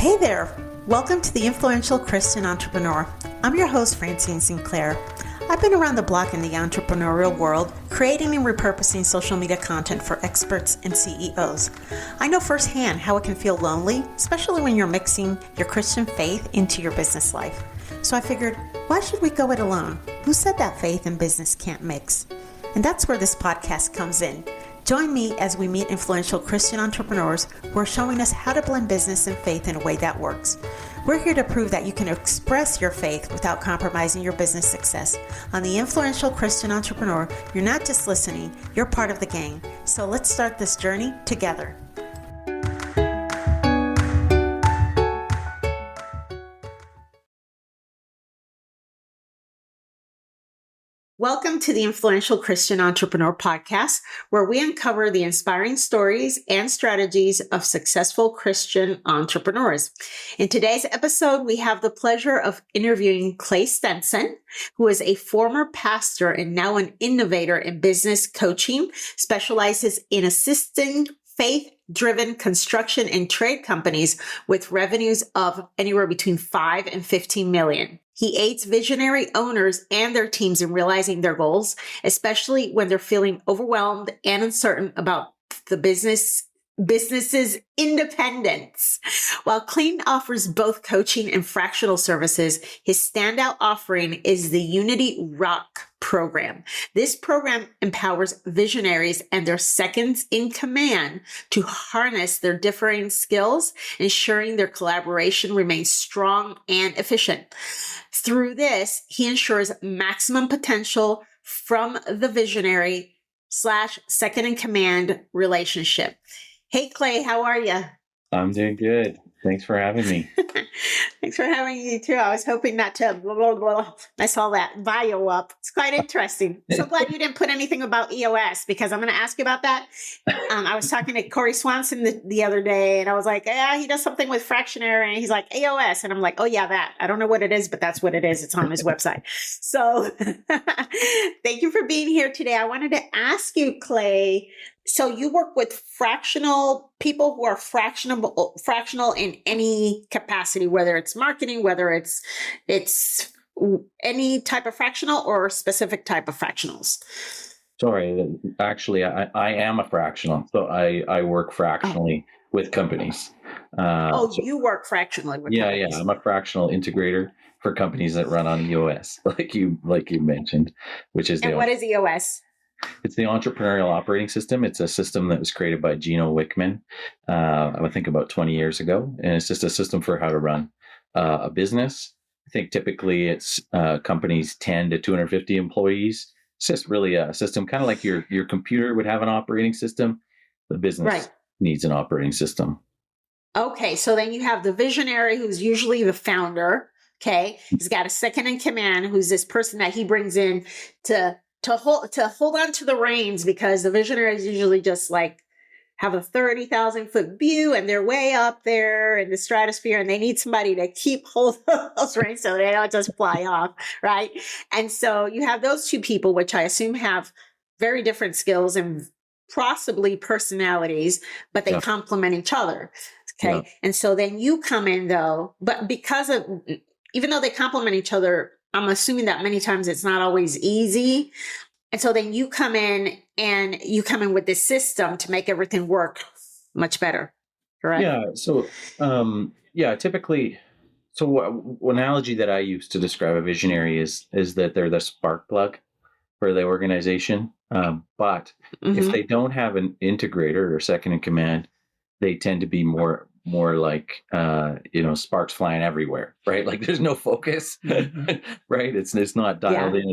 Hey there! Welcome to the Influential Christian Entrepreneur. I'm your host, Francine Sinclair. I've been around the block in the entrepreneurial world, creating and repurposing social media content for experts and CEOs. I know firsthand how it can feel lonely, especially when you're mixing your Christian faith into your business life. So I figured, why should we go it alone? Who said that faith and business can't mix? And that's where this podcast comes in. Join me as we meet influential Christian entrepreneurs who are showing us how to blend business and faith in a way that works. We're here to prove that you can express your faith without compromising your business success. On the Influential Christian Entrepreneur, you're not just listening, you're part of the gang. So let's start this journey together. Welcome to the Influential Christian Entrepreneur Podcast, where we uncover the inspiring stories and strategies of successful Christian entrepreneurs. In today's episode, we have the pleasure of interviewing Clay Stenson, who is a former pastor and now an innovator in business coaching, specializes in assisting faith-driven construction and trade companies with revenues of anywhere between 5 and 15 million. He aids visionary owners and their teams in realizing their goals, especially when they're feeling overwhelmed and uncertain about the business's independence. While Clay offers both coaching and fractional services, his standout offering is the Unity Rock program. This program empowers visionaries and their seconds in command to harness their differing skills, ensuring their collaboration remains strong and efficient. Through this, he ensures maximum potential from the visionary / second in command relationship. Hey, Clay, how are you? I'm doing good. Thanks for having me. Thanks for having me too. I was hoping not to blah, blah, blah. I saw that bio up. It's quite interesting. So glad you didn't put anything about EOS because I'm going to ask you about that. I was talking to Corey Swanson the other day and I was like, yeah, he does something with Fractional and he's like EOS. And I'm like, oh yeah, that. I don't know what it is, but that's what it is. It's on his website. So thank you for being here today. I wanted to ask you, Clay, so you work with fractional people who are fractional in any capacity, whether it's marketing, whether it's any type of fractional or specific type of fractionals. Sorry, actually, I am a fractional. So I work fractionally with companies. You work fractionally with companies. Yeah. I'm a fractional integrator for companies that run on EOS, like you mentioned, which is what is EOS? It's the entrepreneurial operating system. It's a system that was created by Gino Wickman, I think about 20 years ago. And it's just a system for how to run a business. I think typically it's companies 10 to 250 employees. It's just really a system, kind of like your computer would have an operating system. The business needs an operating system. Okay, so then you have the visionary, who's usually the founder. Okay, he's got a second in command, who's this person that he brings in to hold on to the reins, because the visionaries usually just like have a 30,000 foot view and they're way up there in the stratosphere and they need somebody to keep hold of those reins so they don't just fly off, right? And so you have those two people, which I assume have very different skills and possibly personalities, but they complement each other. Okay. Yeah. And so then you come in though, but even though they complement each other, I'm assuming that many times it's not always easy. And so then you come in with this system to make everything work much better. Correct? Yeah. So, typically, one analogy that I use to describe a visionary is that they're the spark plug for the organization. But if they don't have an integrator or second in command, they tend to be more like, sparks flying everywhere, right? Like there's no focus, right? It's not dialed in.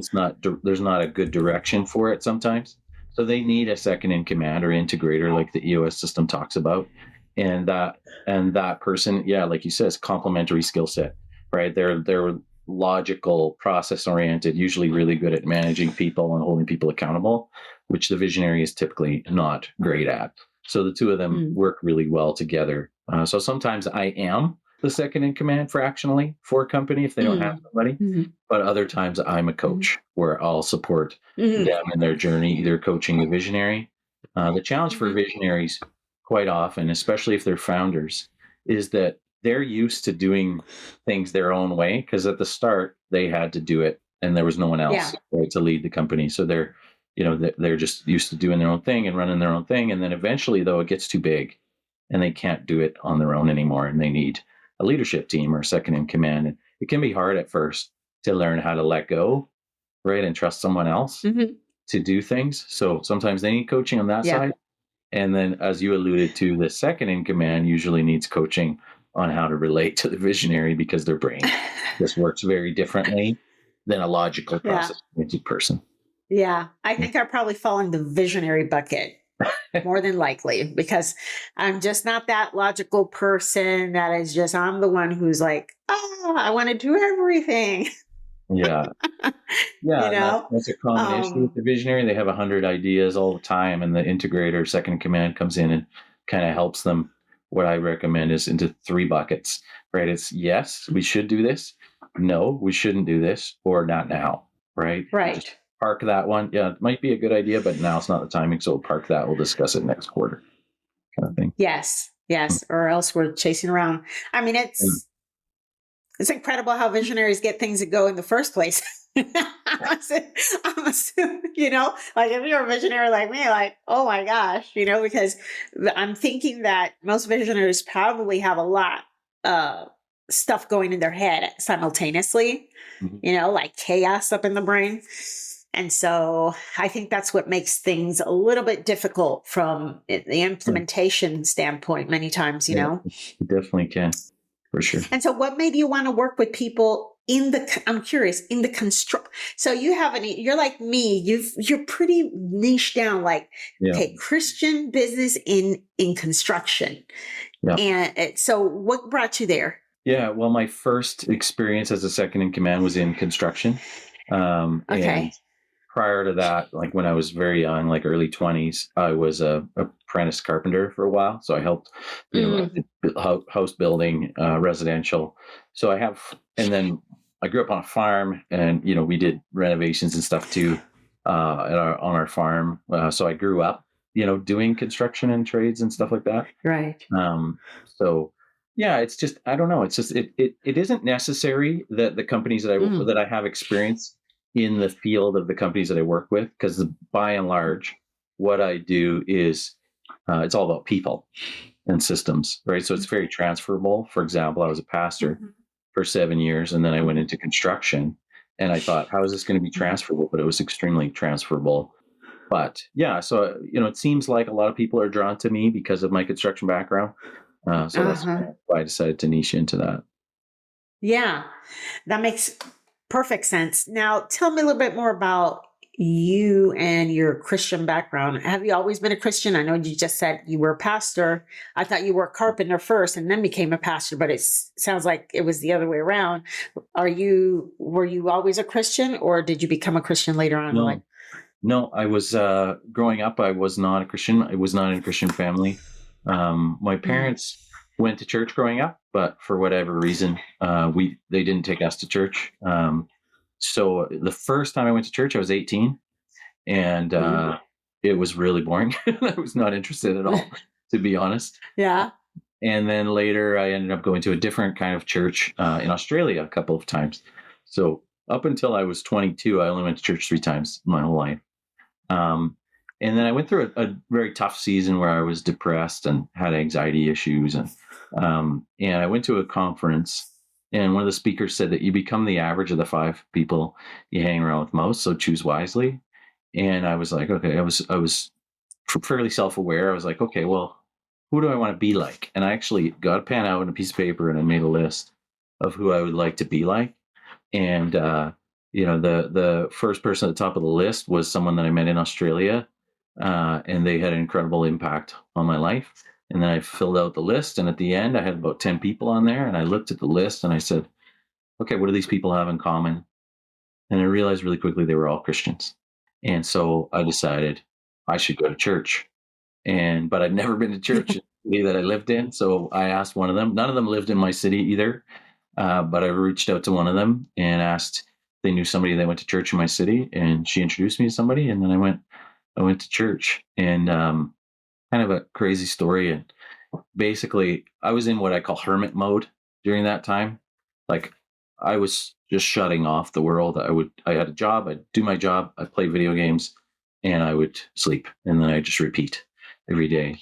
There's not a good direction for it sometimes. So they need a second in command or integrator like the EOS system talks about. And that person, like you said, complementary skill set, right? They're logical, process oriented, usually really good at managing people and holding people accountable, which the visionary is typically not great at. So the two of them work really well together. So sometimes I am the second in command fractionally for a company if they don't have somebody, but other times I'm a coach where I'll support them in their journey, either coaching the visionary. The challenge for visionaries quite often, especially if they're founders, is that they're used to doing things their own way, because at the start they had to do it and there was no one else, Yeah. right, to lead the company. So they're just used to doing their own thing and running their own thing. And then eventually, though, it gets too big and they can't do it on their own anymore. And they need a leadership team or a second in command. And it can be hard at first to learn how to let go, right, and trust someone else Mm-hmm. to do things. So sometimes they need coaching on that Yeah. side. And then, as you alluded to, the second in command usually needs coaching on how to relate to the visionary, because their brain just works very differently than a logical Yeah. process-oriented person. Yeah. I think I probably fall in the visionary bucket more than likely, because I'm just not that logical person that is just, I'm the one who's like, I want to do everything. Yeah. Yeah, You and know? that's a common issue with the visionary. They have 100 ideas all the time, and the integrator, second in command, comes in and kind of helps them. What I recommend is into 3 buckets, right? It's yes, we should do this. No, we shouldn't do this, or not now, right? Right. Just park that one. Yeah, it might be a good idea, but now it's not the timing. So park that. We'll discuss it next quarter, kind of thing. Yes. Yes. Or else we're chasing around. I mean, it's incredible how visionaries get things to go in the first place. I'm assuming, like if you're a visionary like me, like, oh my gosh, because I'm thinking that most visionaries probably have a lot of stuff going in their head simultaneously, Mhm. like chaos up in the brain. And so I think that's what makes things a little bit difficult from the implementation standpoint many times, Yeah, it definitely can, for sure. And so what made you want to work with people I'm curious, in the construct. So you're like me, you're pretty niche down, like, Yeah, okay, Christian business in construction. yeah. And so what brought you there? Yeah, well, my first experience as a second in command was in construction. Okay. And prior to that, like when I was very young, like early 20s, I was a apprentice carpenter for a while. So I helped, Mm, house building, residential. So and then I grew up on a farm, and, we did renovations and stuff too, on our farm. So I grew up, doing construction and trades and stuff like that. right. So yeah, it's just, I don't know. It's just, it isn't necessary that the companies Mm, that I have experience in the field of the companies that I work with, because by and large, what I do is, it's all about people and systems, right? So it's very transferable. For example, I was a pastor mhm, for 7 years, and then I went into construction, and I thought, how is this going to be mhm. transferable? But it was extremely transferable. But yeah, so, it seems like a lot of people are drawn to me because of my construction background. So that's Uh-huh. why I decided to niche into that. Yeah, that makes perfect sense. Now, tell me a little bit more about you and your Christian background. Have you always been a Christian? I know you just said you were a pastor. I thought you were a carpenter first and then became a pastor, but sounds like it was the other way around. Were you always a Christian, or did you become a Christian later on in life? No, no, I was, growing up, I was not a Christian. I was not in a Christian family. My Mm, parents went to church growing up, but for whatever reason, they didn't take us to church. So the first time I went to church, I was 18, and mhm. it was really boring. I was not interested at all, to be honest. Yeah. And then later, I ended up going to a different kind of church, in Australia a couple of times. So up until I was 22, I only went to church 3 times my whole life. Um, and then I went through a very tough season where I was depressed and had anxiety issues. And I went to a conference, and one of the speakers said that you become the average of the 5 people you hang around with most. So choose wisely. And I was like, okay, I was fairly self-aware. I was like, okay, well, who do I want to be like? And I actually got a pen out and a piece of paper, and I made a list of who I would like to be like. And the first person at the top of the list was someone that I met in Australia, and they had an incredible impact on my life. And then I filled out the list, and at the end, I had about 10 people on there. And I looked at the list, and I said, okay, what do these people have in common? And I realized really quickly they were all Christians. And so I decided I should go to church. But I'd never been to church in the city that I lived in. So I asked one of them. None of them lived in my city either. But I reached out to one of them and asked if they knew somebody that went to church in my city, and she introduced me to somebody, and then I went to church. And kind of a crazy story. And basically, I was in what I call hermit mode during that time. Like I was just shutting off the world. I had a job, I'd do my job, I'd play video games, and I would sleep. And then I just repeat every day.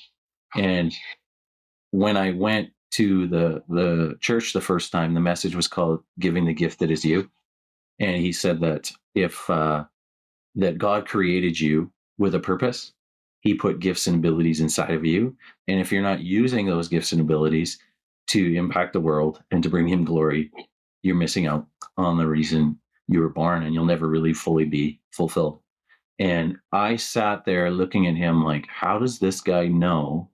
And when I went to the church the first time, the message was called Giving the Gift That Is You. And he said that if that God created you with a purpose, he put gifts and abilities inside of you. And if you're not using those gifts and abilities to impact the world and to bring him glory, you're missing out on the reason you were born, and you'll never really fully be fulfilled. And I sat there looking at him like, how does this guy know?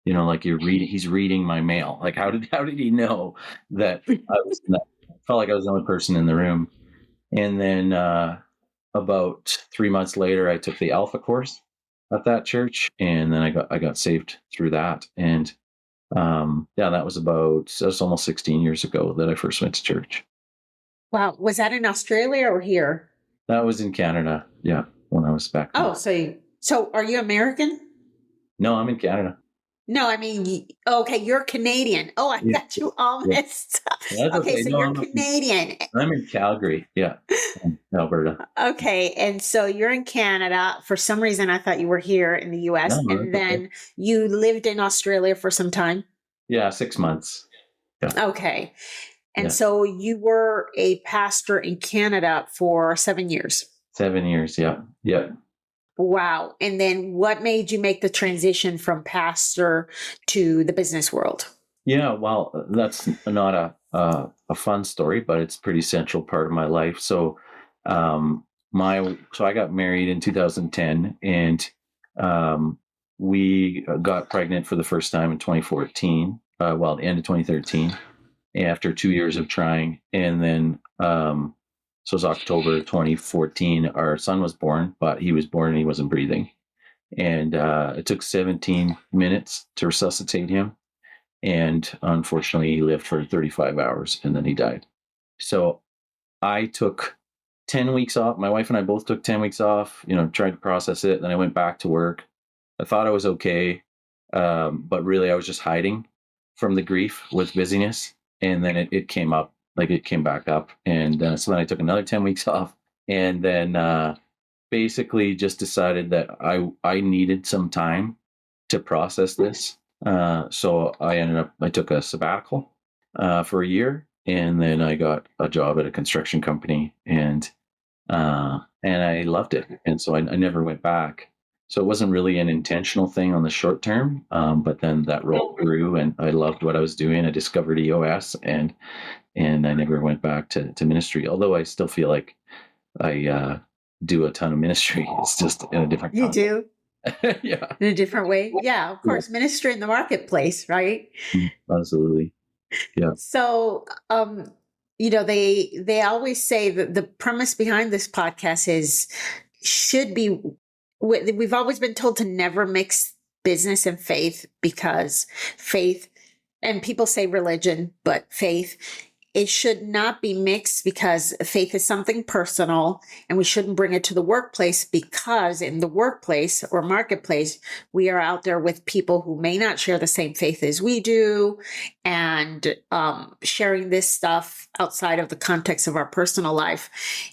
Like he's reading my mail. Like, how did he know that I felt like I was the only person in the room? And then about 3 months later, I took the Alpha course at that church, and then I got saved through that. And that was almost 16 years ago that I first went to church. Wow. Was that in Australia or here? That was in Canada. Yeah. When I was back. Oh, so are you American? No, I'm in Canada. No, I mean, okay, you're Canadian. Oh, I got you all messed up. Okay, so you're Canadian. I'm in Calgary. Yeah. Alberta. Okay. And so you're in Canada. For some reason, I thought you were here in the US. No, and then you lived in Australia for some time? Yeah, 6 months. Yeah. Okay. And so you were a pastor in Canada for 7 years. 7 years. Yeah. Yeah. Wow. And then what made you make the transition from pastor to the business world? Yeah, well, that's not a fun story, but it's a pretty central part of my life. So, so I got married in 2010, and we got pregnant for the first time in 2014. The end of 2013, after 2 years of trying, and then so it was October 2014. Our son was born, but he was born and he wasn't breathing, and it took 17 minutes to resuscitate him. And unfortunately, he lived for 35 hours and then he died. So I took 10 weeks off. My wife and I both took 10 weeks off, tried to process it. Then I went back to work. I thought I was okay. But really, I was just hiding from the grief with busyness. And then it came up, it came back up. And so then I took another 10 weeks off, and then basically just decided that I needed some time to process this. So I took a sabbatical for a year, and then I got a job at a construction company, and I loved it. And so I never went back. So it wasn't really an intentional thing on the short term, but then that role grew, and I loved what I was doing. I discovered EOS, and I never went back to ministry, although I still feel like I do a ton of ministry. It's just in a different context. You do? Yeah. In a different way. Yeah, of course. Yeah. Ministry in the marketplace, right? Absolutely. Yeah. So, they always say that the premise behind this podcast we've always been told to never mix business and faith, because faith, and people say religion, but faith, it should not be mixed, because faith is something personal, and we shouldn't bring it to the workplace, because in the workplace or marketplace, we are out there with people who may not share the same faith as we do, and sharing this stuff outside of the context of our personal life,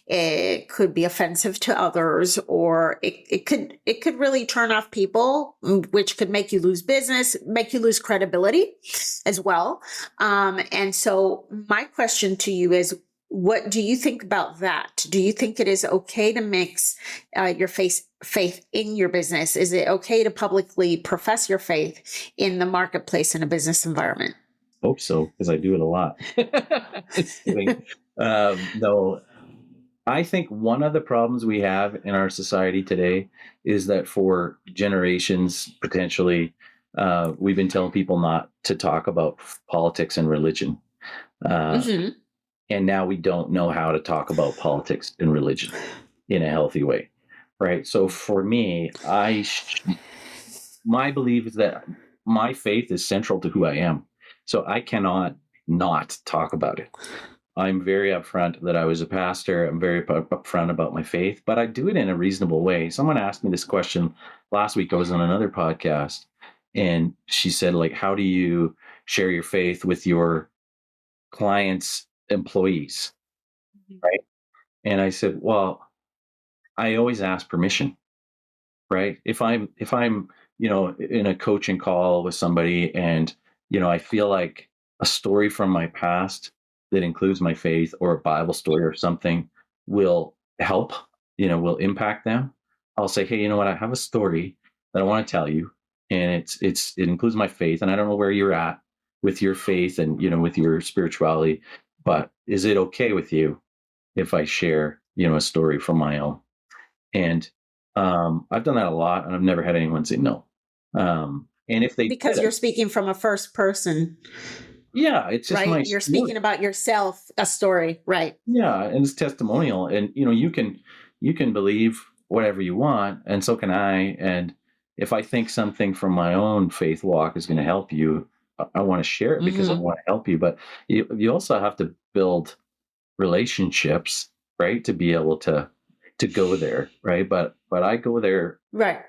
it could be offensive to others, or it could really turn off people, which could make you lose business, make you lose credibility as well. And so my question to you is, what do you think about that? Do you think it is okay to mix your faith in your business? Is it okay to publicly profess your faith in the marketplace in a business environment? Hope so, because I do it a lot. Just kidding. No, I think one of the problems we have in our society today is that for generations, potentially, we've been telling people not to talk about politics and religion. And now we don't know how to talk about politics and religion in a healthy way, right? So for me, my belief is that my faith is central to who I am. So I cannot not talk about it. I'm very upfront that I was a pastor. I'm very upfront about my faith, but I do it in a reasonable way. Someone asked me this question last week. I was on another podcast, and she said, how do you share your faith with your clients' employees, right? And I said, well, I always ask permission, right? If I'm in a coaching call with somebody and I feel like a story from my past that includes my faith or a Bible story or something will help, will impact them, I'll say, hey, you know what? I have a story that I want to tell you, and it includes my faith, and I don't know where you're at with your faith and with your spirituality, but is it okay with you if I share a story from my own? And I've done that a lot, and I've never had anyone say no. And if they Because did you're it, speaking from a first person, yeah, it's just my right? You're story. speaking about yourself, a story, right? Yeah, and it's testimonial, and you can believe whatever you want, and so can I. And if I think something from my own faith walk is going to help you, I want to share it because I Mm-hmm. want to help you. But you also have to build relationships, right, to be able to go there, right? But I go there Right.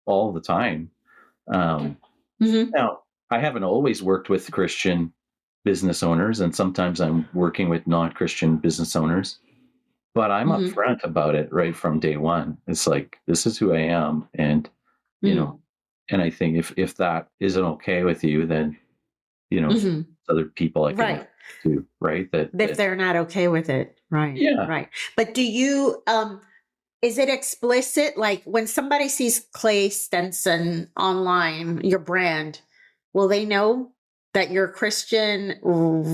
all the time. Um, Mm-hmm. Now, I haven't always worked with Christian business owners, and sometimes I'm working with non-Christian business owners, but I'm Mm-hmm. upfront about it right from day one. It's like, this is who I am. And, you Mm-hmm. know, and I think if that isn't okay with you, then, Mm-hmm. other people I can Right. to, right? If they're not okay with it. Right. Yeah. Right. But do you, is it explicit? Like when somebody sees Clay Stenson online, your brand, will they know that you're Christian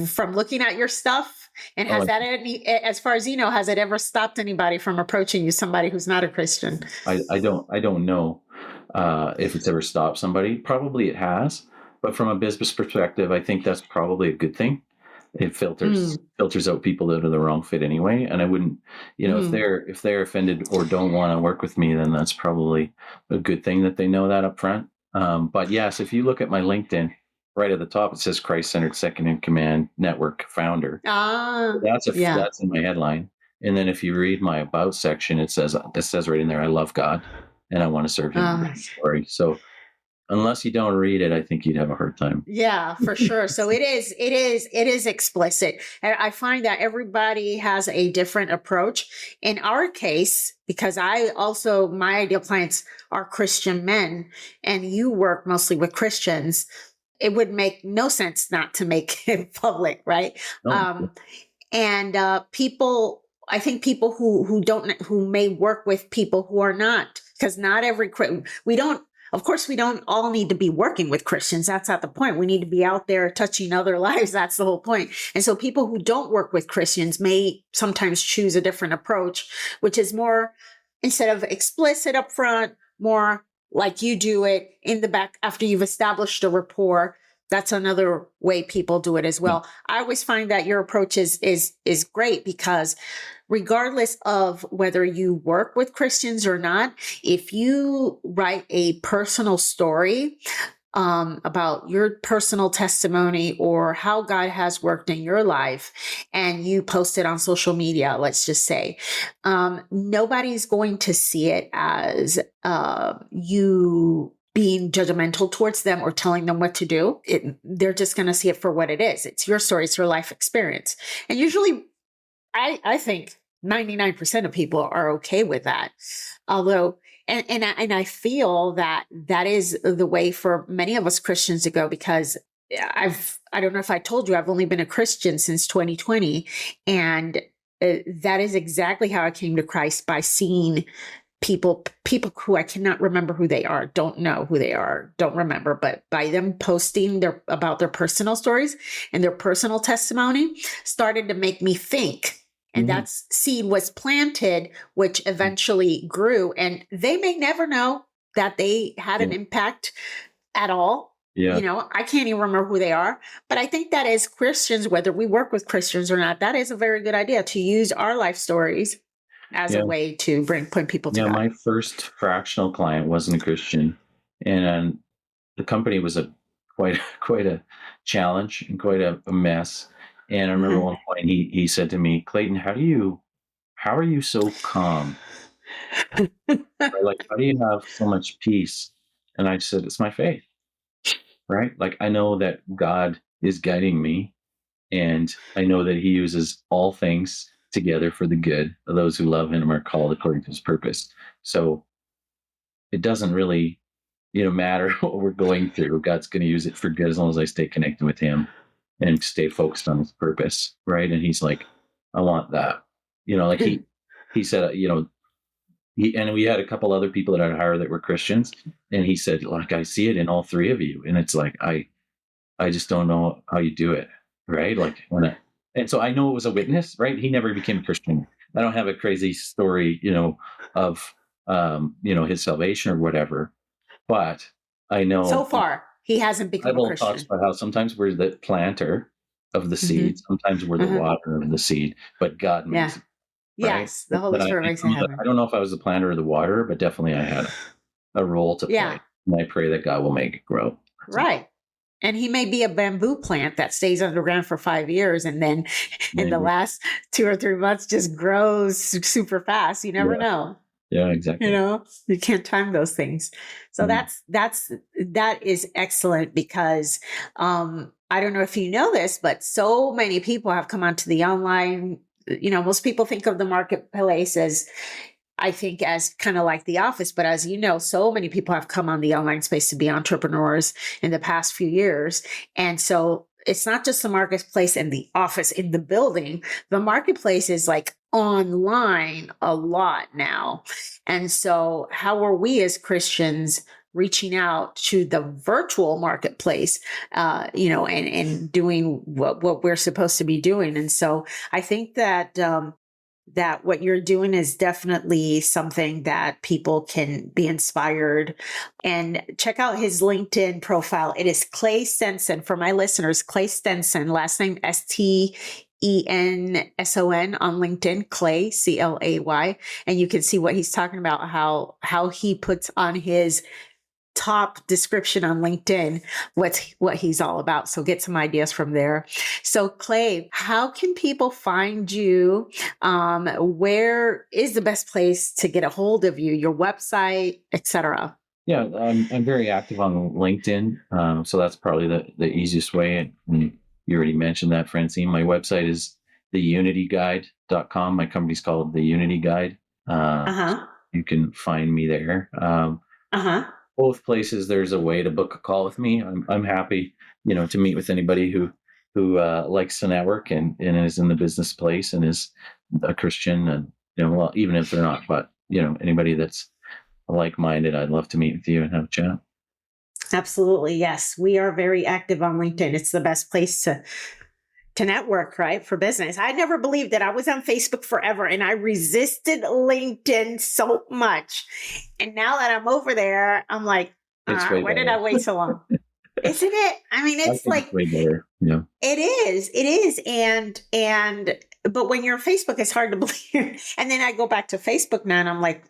from looking at your stuff? And Oh, has that any, as far as you know, has it ever stopped anybody from approaching you, somebody who's not a Christian? I don't know if it's ever stopped somebody. Probably it has, but from a business perspective, I think that's probably a good thing. It filters Mm, filters out people that are the wrong fit anyway. And I wouldn't, if mm, they're offended or don't want to work with me, then that's probably a good thing that they know that up front. But yes, if you look at my LinkedIn, right at the top, it says Christ-centered second in command network founder. yeah. That's in my headline. And then if you read my about section, it says right in there, I love God and I want to serve him. Uh, Sorry. So unless you don't read it, I think you'd have a hard time. Yeah, for sure. So it is explicit. And I find that everybody has a different approach. In our case, because my ideal clients are Christian men and you work mostly with Christians, it would make no sense not to make it public, right? No. Um, and I think people who may work with people who are not, because not every we don't, of course we don't all need to be working with Christians. That's not the point. We need to be out there touching other lives. That's the whole point. And so people who don't work with Christians may sometimes choose a different approach, which is more, instead of explicit up front, more like you do it in the back after you've established a rapport. That's another way people do it as Yeah. well. I always find that your approach is great because regardless of whether you work with Christians or not, if you write a personal story about your personal testimony or how God has worked in your life, and you post it on social media, let's just say, nobody's going to see it as you being judgmental towards them or telling them what to do. They're just going to see it for what it is. It's your story, it's your life experience. And usually, I think 99% of people are okay with that. Although, and I feel that that is the way for many of us Christians to go, because I don't know if I told you, I've only been a Christian since 2020. And that is exactly how I came to Christ, by seeing people who I cannot remember who they are, don't know who they are, don't remember, but by them posting about their personal stories and their personal testimony, started to make me think. And Mhm. that seed was planted, which eventually grew. And they may never know that they had Yeah. an impact at all. Yeah. I can't even remember who they are. But I think that as Christians, whether we work with Christians or not, that is a very good idea, to use our life stories as a Yeah. way to point people to Yeah. God. My first fractional client wasn't a Christian, and the company was a quite quite a challenge and quite a mess. And I remember one point he said to me, Clayton, how are you so calm? Right? Like, how do you have so much peace? And I said, it's my faith, right? Like, I know that God is guiding me, And I know that he uses all things together for the good of those who love him are called according to his purpose. So it doesn't really, matter what we're going through. God's going to use it for good as long as I stay connected with him and stay focused on his purpose. Right. And he's like, I want that. Like he said, and we had a couple other people that I'd hire that were Christians. And he said, like, I see it in all three of you. And it's like, I just don't know how you do it. Right. Like, and so I know it was a witness, right? He never became a Christian. I don't have a crazy story, of, his salvation or whatever, but I know so far he hasn't become a Bible Christian. talks about how sometimes we're the planter of the seed, sometimes we're the water of the seed, but God makes it. Right? Yes, the Holy Spirit makes it happen. I don't know if I was the planter or the water, but definitely I had a role to play. And I pray that God will make it grow. Right. And he may be a bamboo plant that stays underground for 5 years and then in the last 2 or 3 months just grows super fast. You never know. Yeah, exactly. You can't time those things. So that is excellent because I don't know if you know this, but so many people have come onto the online. Most people think of the marketplace as kind of like the office, but as you know, so many people have come on the online space to be entrepreneurs in the past few years. And so it's not just the marketplace and the office in the building. The marketplace is like online a lot now. And so how are we as Christians reaching out to the virtual marketplace, and doing what we're supposed to be doing? And so I think that that what you're doing is definitely something that people can be inspired. And check out his LinkedIn profile. It is Clay Stenson. For my listeners, Clay Stenson, last name Stenson on LinkedIn, Clay, Clay. And you can see what he's talking about, how he puts on his top description on LinkedIn what he's all about. So get some ideas from there. So Clay, how can people find you? Where is the best place to get a hold of you? Your website, etc. Yeah, I'm very active on LinkedIn, so that's probably the easiest way. And you already mentioned that, Francine. My website is theunityguide.com. My company's called The Unity Guide. You can find me there. Both places, there's a way to book a call with me. I'm happy, to meet with anybody who likes to network and is in the business place and is a Christian, and well, even if they're not, but anybody that's like-minded, I'd love to meet with you and have a chat. Absolutely, yes. We are very active on LinkedIn. It's the best place to network, right? For business. I never believed that. I was on Facebook forever and I resisted LinkedIn so much. And now that I'm over there, I'm like, why did I wait so long? Isn't it? I mean, it's like, way better. Yeah, it is. But when you're on Facebook, it's hard to believe. And then I go back to Facebook now and I'm like,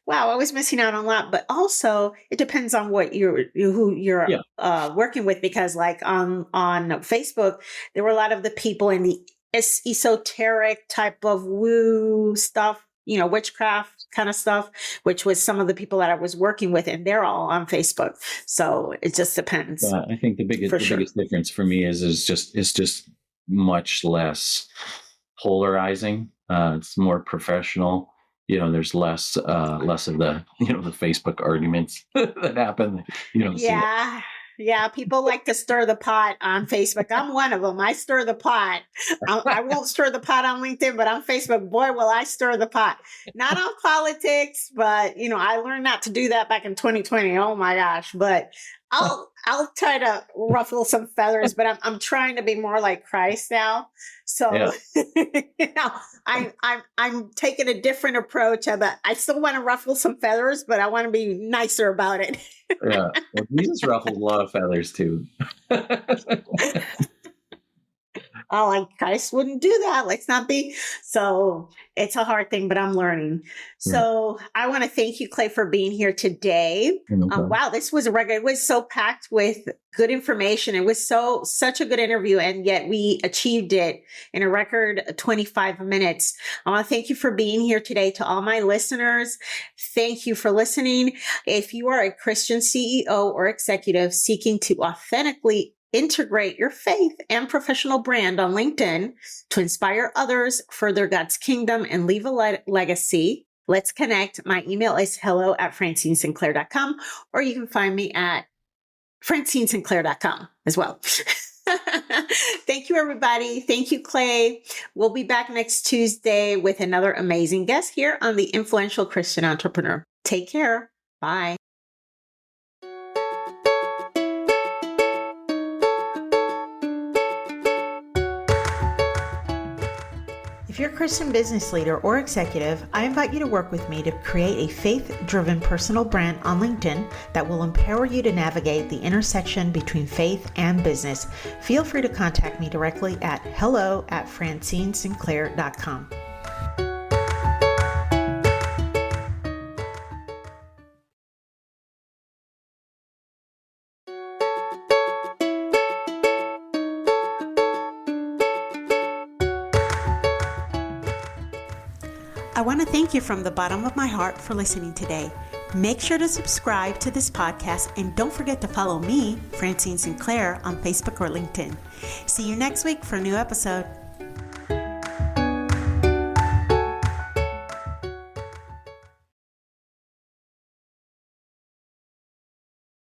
wow, I was missing out on a lot. But also it depends on who you're working with, because like on Facebook, there were a lot of the people in the esoteric type of woo stuff, witchcraft kind of stuff, which was some of the people that I was working with, and they're all on Facebook. So it just depends. I think the biggest difference for me is just much less polarizing. It's more professional. There's less of the the Facebook arguments that happen. Yeah, people like to stir the pot on Facebook. I'm one of them. I stir the pot. I won't stir the pot on LinkedIn, but on Facebook, boy, will I stir the pot. Not on politics, but I learned not to do that back in 2020. Oh my gosh! But I'll try to ruffle some feathers, but I'm trying to be more like Christ now. So I'm taking a different approach. I still want to ruffle some feathers, but I want to be nicer about it. Yeah, well, Jesus ruffled a lot of feathers too. Oh, like Christ wouldn't do that. Let's not be. So it's a hard thing, but I'm learning. So I want to thank you, Clay, for being here today. Wow, this was it was so packed with good information. It was such a good interview, and yet we achieved it in a record 25 minutes. I want to thank you for being here today. To all my listeners, thank you for listening. If you are a Christian CEO or executive seeking to authentically integrate your faith and professional brand on LinkedIn to inspire others, further God's kingdom, and leave a legacy, let's connect. My email is hello@francineSinclair.com, or you can find me at francineSinclair.com as well. Thank you, everybody. Thank you, Clay. We'll be back next Tuesday with another amazing guest here on The Influential Christian Entrepreneur. Take care. Bye. If you're a Christian business leader or executive, I invite you to work with me to create a faith-driven personal brand on LinkedIn that will empower you to navigate the intersection between faith and business. Feel free to contact me directly at hello@francineSinclair.com. I want to thank you from the bottom of my heart for listening today. Make sure to subscribe to this podcast and don't forget to follow me, Francine Sinclair, on Facebook or LinkedIn. See you next week for a new episode.